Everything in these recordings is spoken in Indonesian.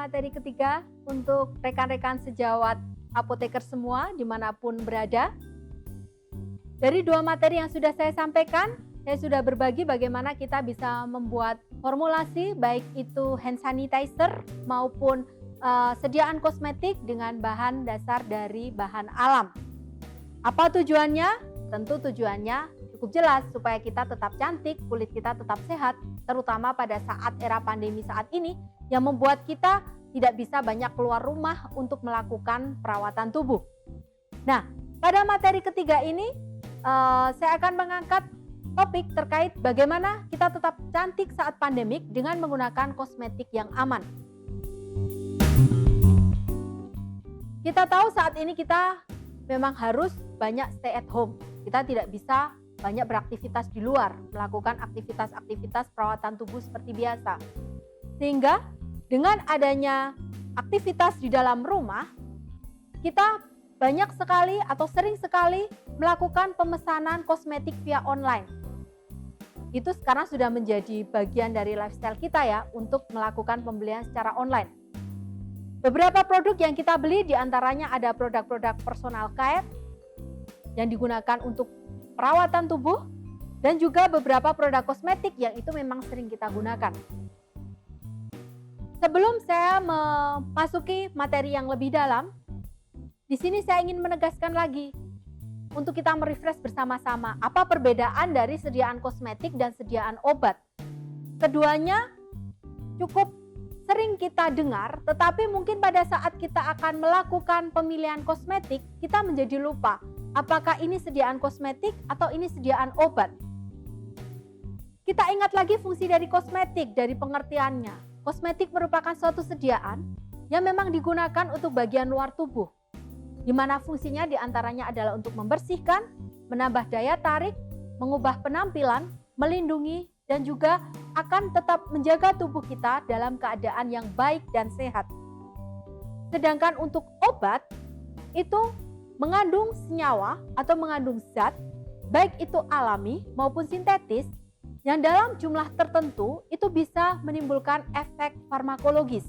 materi ketiga untuk rekan-rekan sejawat apoteker semua dimanapun berada. Dari 2 materi yang sudah saya sampaikan, saya sudah berbagi bagaimana kita bisa membuat formulasi baik itu hand sanitizer maupun sediaan kosmetik dengan bahan dasar dari bahan alam. Apa tujuannya? Tentu tujuannya cukup jelas supaya kita tetap cantik, kulit kita tetap sehat, terutama pada saat era pandemi saat ini yang membuat kita tidak bisa banyak keluar rumah untuk melakukan perawatan tubuh. Nah, pada materi ketiga ini saya akan mengangkat topik terkait bagaimana kita tetap cantik saat pandemik dengan menggunakan kosmetik yang aman. Kita tahu saat ini kita memang harus banyak stay at home. Kita tidak bisa banyak beraktivitas di luar, melakukan aktivitas-aktivitas perawatan tubuh seperti biasa. Sehingga dengan adanya aktivitas di dalam rumah, kita banyak sekali atau sering sekali melakukan pemesanan kosmetik via online. Itu sekarang sudah menjadi bagian dari lifestyle kita ya, untuk melakukan pembelian secara online. Beberapa produk yang kita beli diantaranya ada produk-produk personal care yang digunakan untuk perawatan tubuh dan juga beberapa produk kosmetik yang itu memang sering kita gunakan. Sebelum saya memasuki materi yang lebih dalam, di sini saya ingin menegaskan lagi untuk kita merefresh bersama-sama apa perbedaan dari sediaan kosmetik dan sediaan obat. Keduanya cukup sering kita dengar, tetapi mungkin pada saat kita akan melakukan pemilihan kosmetik, kita menjadi lupa apakah ini sediaan kosmetik atau ini sediaan obat. Kita ingat lagi fungsi dari kosmetik, dari pengertiannya. Kosmetik merupakan suatu sediaan yang memang digunakan untuk bagian luar tubuh, di mana fungsinya diantaranya adalah untuk membersihkan, menambah daya tarik, mengubah penampilan, melindungi, dan juga akan tetap menjaga tubuh kita dalam keadaan yang baik dan sehat. Sedangkan untuk obat, itu mengandung senyawa atau mengandung zat, baik itu alami maupun sintetis, yang dalam jumlah tertentu itu bisa menimbulkan efek farmakologis.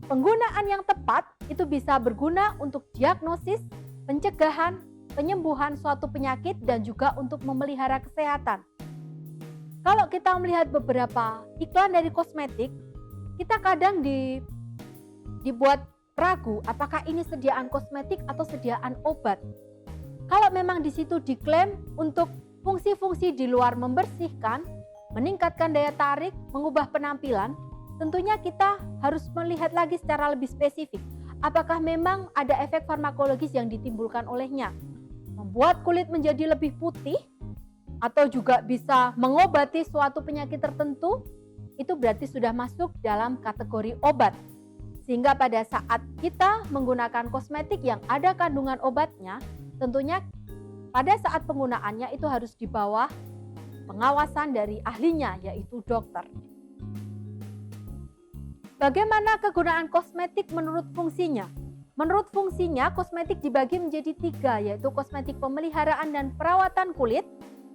Penggunaan yang tepat itu bisa berguna untuk diagnosis, pencegahan, penyembuhan suatu penyakit dan juga untuk memelihara kesehatan. Kalau kita melihat beberapa iklan dari kosmetik, kita kadang dibuat ragu apakah ini sediaan kosmetik atau sediaan obat. Kalau memang di situ diklaim untuk fungsi-fungsi di luar membersihkan, meningkatkan daya tarik, mengubah penampilan, tentunya kita harus melihat lagi secara lebih spesifik. Apakah memang ada efek farmakologis yang ditimbulkan olehnya? Membuat kulit menjadi lebih putih atau juga bisa mengobati suatu penyakit tertentu, itu berarti sudah masuk dalam kategori obat. Sehingga pada saat kita menggunakan kosmetik yang ada kandungan obatnya, tentunya pada saat penggunaannya itu harus di bawah pengawasan dari ahlinya, yaitu dokter. Bagaimana kegunaan kosmetik menurut fungsinya? Menurut fungsinya, kosmetik dibagi menjadi 3, yaitu kosmetik pemeliharaan dan perawatan kulit.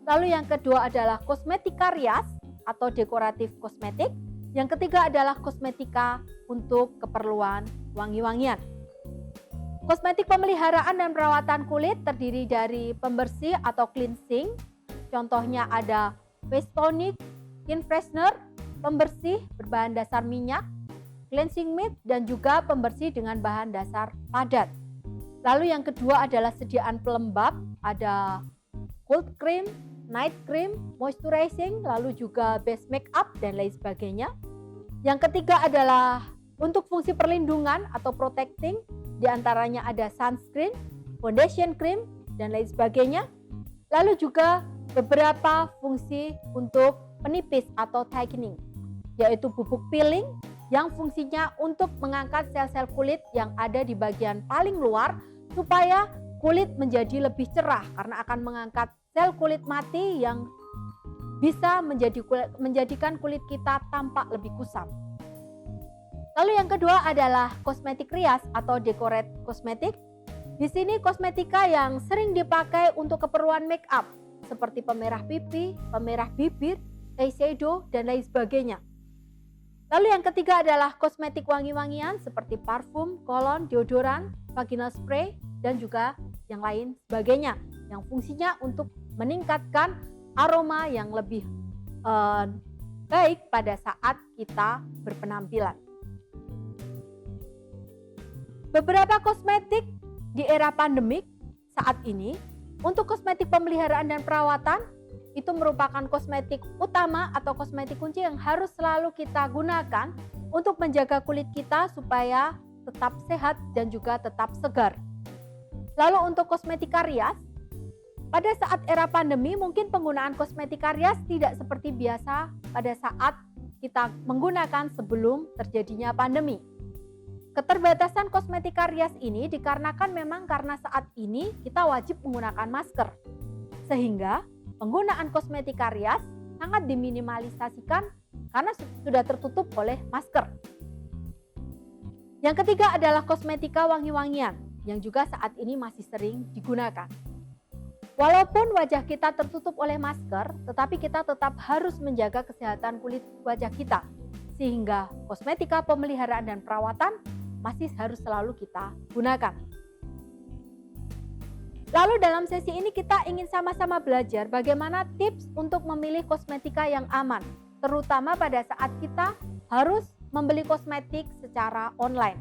Lalu yang kedua adalah kosmetika rias atau dekoratif kosmetik. Yang ketiga adalah kosmetika untuk keperluan wangi-wangian. Kosmetik pemeliharaan dan perawatan kulit terdiri dari pembersih atau cleansing. Contohnya ada face tonic, skin freshener, pembersih berbahan dasar minyak, cleansing mist, dan juga pembersih dengan bahan dasar padat. Lalu yang kedua adalah sediaan pelembab, ada cold cream, night cream, moisturizing, lalu juga base makeup dan lain sebagainya. Yang ketiga adalah untuk fungsi perlindungan atau protecting, diantaranya ada sunscreen, foundation cream, dan lain sebagainya. Lalu juga beberapa fungsi untuk penipis atau tightening, yaitu bubuk peeling yang fungsinya untuk mengangkat sel-sel kulit yang ada di bagian paling luar supaya kulit menjadi lebih cerah karena akan mengangkat sel kulit mati yang bisa menjadikan kulit kita tampak lebih kusam. Lalu yang kedua adalah kosmetik rias atau decorate kosmetik. Di sini kosmetika yang sering dipakai untuk keperluan make up seperti pemerah pipi, pemerah bibir, eyeshadow, dan lain sebagainya. Lalu yang ketiga adalah kosmetik wangi-wangian seperti parfum, kolon, deodoran, vaginal spray, dan juga yang lain sebagainya. Yang fungsinya untuk meningkatkan aroma yang lebih baik pada saat kita berpenampilan. Beberapa kosmetik di era pandemik saat ini, untuk kosmetik pemeliharaan dan perawatan, itu merupakan kosmetik utama atau kosmetik kunci yang harus selalu kita gunakan untuk menjaga kulit kita supaya tetap sehat dan juga tetap segar. Lalu untuk kosmetika rias, pada saat era pandemi mungkin penggunaan kosmetika rias tidak seperti biasa pada saat kita menggunakan sebelum terjadinya pandemi. Keterbatasan kosmetika rias ini dikarenakan memang karena saat ini kita wajib menggunakan masker. Sehingga penggunaan kosmetika rias sangat diminimalisasikan karena sudah tertutup oleh masker. Yang ketiga adalah kosmetika wangi-wangian yang juga saat ini masih sering digunakan. Walaupun wajah kita tertutup oleh masker, tetapi kita tetap harus menjaga kesehatan kulit wajah kita. Sehingga kosmetika pemeliharaan dan perawatan masih harus selalu kita gunakan. Lalu dalam sesi ini kita ingin sama-sama belajar bagaimana tips untuk memilih kosmetika yang aman, terutama pada saat kita harus membeli kosmetik secara online.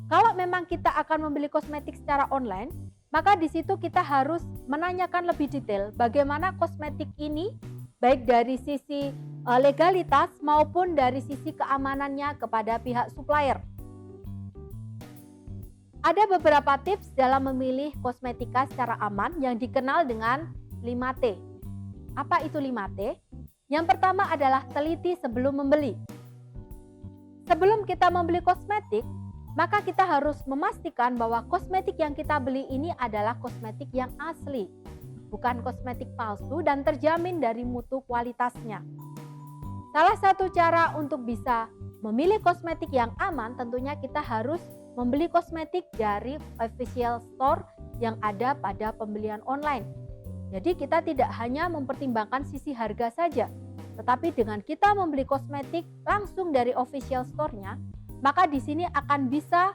Kalau memang kita akan membeli kosmetik secara online, maka di situ kita harus menanyakan lebih detail bagaimana kosmetik ini baik dari sisi legalitas maupun dari sisi keamanannya kepada pihak supplier. Ada beberapa tips dalam memilih kosmetika secara aman yang dikenal dengan 5T. Apa itu 5T? Yang pertama adalah teliti sebelum membeli. Sebelum kita membeli kosmetik, maka kita harus memastikan bahwa kosmetik yang kita beli ini adalah kosmetik yang asli, bukan kosmetik palsu dan terjamin dari mutu kualitasnya. Salah satu cara untuk bisa memilih kosmetik yang aman tentunya kita harus membeli kosmetik dari official store yang ada pada pembelian online. Jadi kita tidak hanya mempertimbangkan sisi harga saja, tetapi dengan kita membeli kosmetik langsung dari official store-nya, maka di sini akan bisa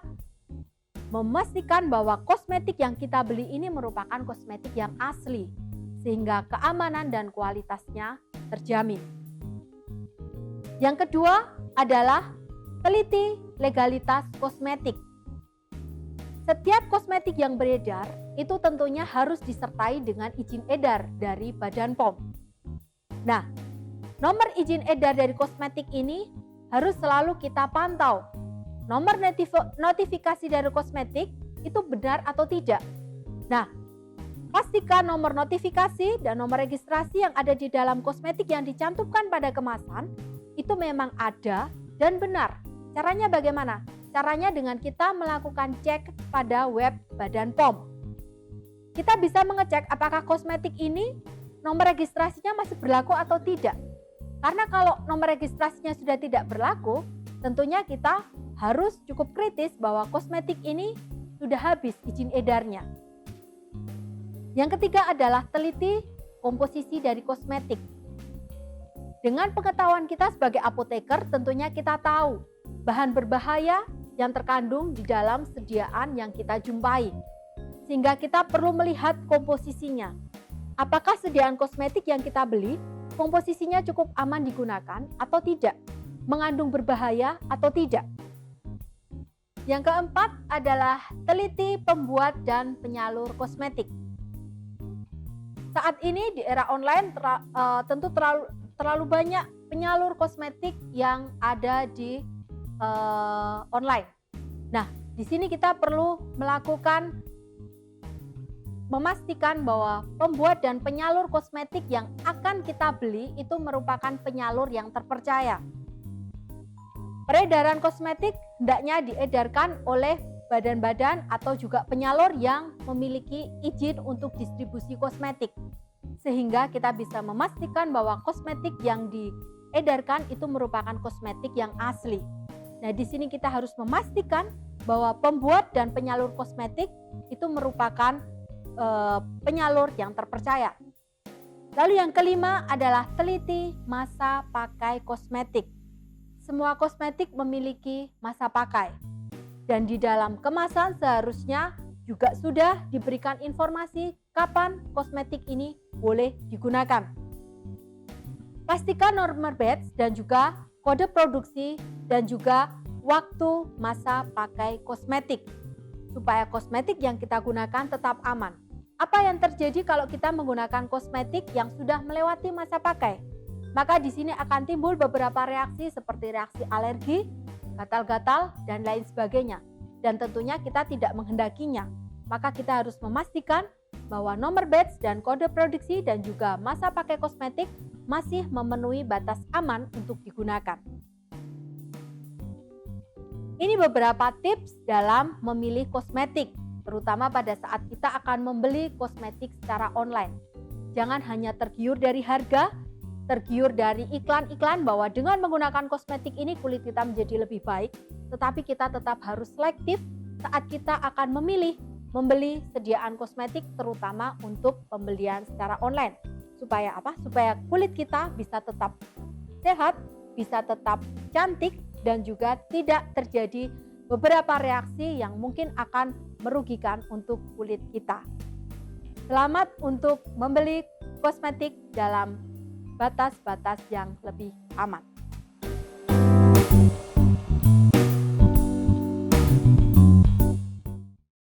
memastikan bahwa kosmetik yang kita beli ini merupakan kosmetik yang asli, sehingga keamanan dan kualitasnya terjamin. Yang kedua adalah teliti legalitas kosmetik. Setiap kosmetik yang beredar itu tentunya harus disertai dengan izin edar dari Badan POM. Nah, nomor izin edar dari kosmetik ini harus selalu kita pantau. Nomor notifikasi dari kosmetik itu benar atau tidak. Nah, pastikan nomor notifikasi dan nomor registrasi yang ada di dalam kosmetik yang dicantumkan pada kemasan itu memang ada dan benar. Caranya bagaimana? Caranya dengan kita melakukan cek pada web Badan POM. Kita bisa mengecek apakah kosmetik ini nomor registrasinya masih berlaku atau tidak. Karena kalau nomor registrasinya sudah tidak berlaku, tentunya kita harus cukup kritis bahwa kosmetik ini sudah habis izin edarnya. Yang ketiga adalah teliti komposisi dari kosmetik. Dengan pengetahuan kita sebagai apoteker, tentunya kita tahu bahan berbahaya yang terkandung di dalam sediaan yang kita jumpai. Sehingga kita perlu melihat komposisinya. Apakah sediaan kosmetik yang kita beli, komposisinya cukup aman digunakan atau tidak? Mengandung berbahaya atau tidak? Yang keempat adalah teliti pembuat dan penyalur kosmetik. Saat ini di era online tentu terlalu banyak penyalur kosmetik yang ada di online. Nah, di sini kita perlu memastikan bahwa pembuat dan penyalur kosmetik yang akan kita beli itu merupakan penyalur yang terpercaya. Peredaran kosmetik hendaknya diedarkan oleh badan-badan atau juga penyalur yang memiliki izin untuk distribusi kosmetik. Sehingga kita bisa memastikan bahwa kosmetik yang diedarkan itu merupakan kosmetik yang asli. Nah, di sini kita harus memastikan bahwa pembuat dan penyalur kosmetik itu merupakan penyalur yang terpercaya. Lalu yang kelima adalah teliti masa pakai kosmetik. semua kosmetik memiliki masa pakai. Dan di dalam kemasan seharusnya juga sudah diberikan informasi kapan kosmetik ini boleh digunakan. Pastikan nomor batch dan juga kode produksi dan juga waktu masa pakai kosmetik supaya kosmetik yang kita gunakan tetap aman. Apa yang terjadi kalau kita menggunakan kosmetik yang sudah melewati masa pakai? Maka di sini akan timbul beberapa reaksi seperti reaksi alergi, gatal-gatal, dan lain sebagainya. Dan tentunya kita tidak menghendakinya. Maka kita harus memastikan bahwa nomor batch dan kode produksi dan juga masa pakai kosmetik masih memenuhi batas aman untuk digunakan. Ini beberapa tips dalam memilih kosmetik, terutama pada saat kita akan membeli kosmetik secara online. Jangan hanya tergiur dari harga, tergiur dari iklan-iklan bahwa dengan menggunakan kosmetik ini kulit kita menjadi lebih baik, tetapi kita tetap harus selektif saat kita akan membeli sediaan kosmetik terutama untuk pembelian secara online. Supaya apa? Supaya kulit kita bisa tetap sehat, bisa tetap cantik dan juga tidak terjadi beberapa reaksi yang mungkin akan merugikan untuk kulit kita. Selamat untuk membeli kosmetik dalam batas-batas yang lebih aman.